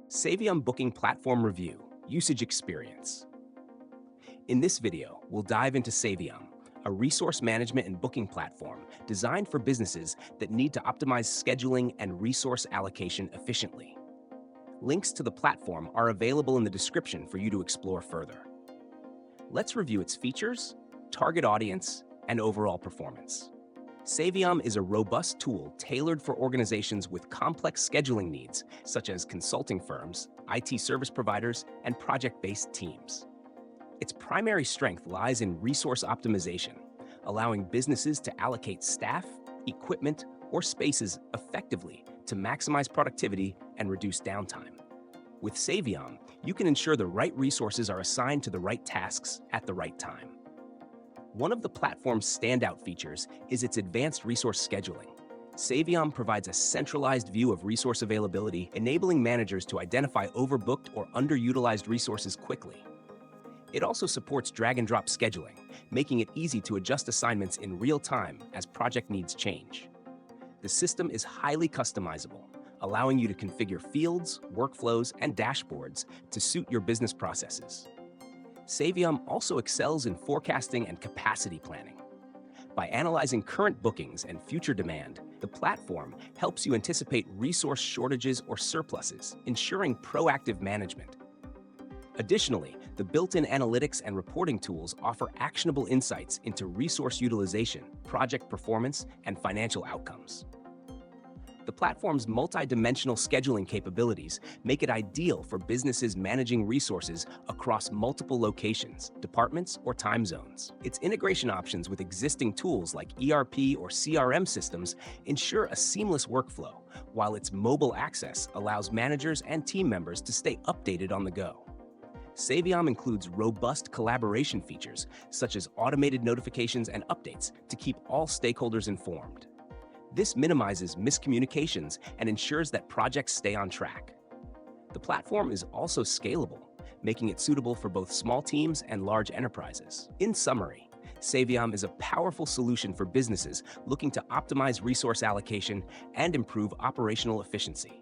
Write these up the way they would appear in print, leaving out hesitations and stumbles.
Saviom Booking Platform Review, Usage Experience. In this video, we'll dive into Saviom, a resource management and booking platform designed for businesses that need to optimize scheduling and resource allocation efficiently. Links to the platform are available in the description for you to explore further. Let's review its features, target audience, and overall performance. Saviom is a robust tool tailored for organizations with complex scheduling needs, such as consulting firms, IT service providers, and project-based teams. Its primary strength lies in resource optimization, allowing businesses to allocate staff, equipment, or spaces effectively to maximize productivity and reduce downtime. With Saviom, you can ensure the right resources are assigned to the right tasks at the right time. One of the platform's standout features is its advanced resource scheduling. Saviom provides a centralized view of resource availability, enabling managers to identify overbooked or underutilized resources quickly. It also supports drag-and-drop scheduling, making it easy to adjust assignments in real time as project needs change. The system is highly customizable, allowing you to configure fields, workflows, and dashboards to suit your business processes. Saviom also excels in forecasting and capacity planning. By analyzing current bookings and future demand, the platform helps you anticipate resource shortages or surpluses, ensuring proactive management. Additionally, the built-in analytics and reporting tools offer actionable insights into resource utilization, project performance, and financial outcomes. The platform's multi-dimensional scheduling capabilities make it ideal for businesses managing resources across multiple locations, departments, or time zones. Its integration options with existing tools like ERP or CRM systems ensure a seamless workflow, while its mobile access allows managers and team members to stay updated on the go. Saviom includes robust collaboration features, such as automated notifications and updates to keep all stakeholders informed. This minimizes miscommunications and ensures that projects stay on track. The platform is also scalable, making it suitable for both small teams and large enterprises. In summary, Saviom is a powerful solution for businesses looking to optimize resource allocation and improve operational efficiency.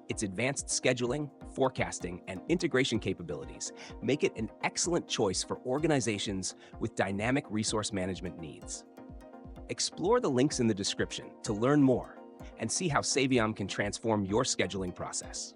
Its advanced scheduling, forecasting, and integration capabilities make it an excellent choice for organizations with dynamic resource management needs. Explore the links in the description to learn more and see how Saviom can transform your scheduling process.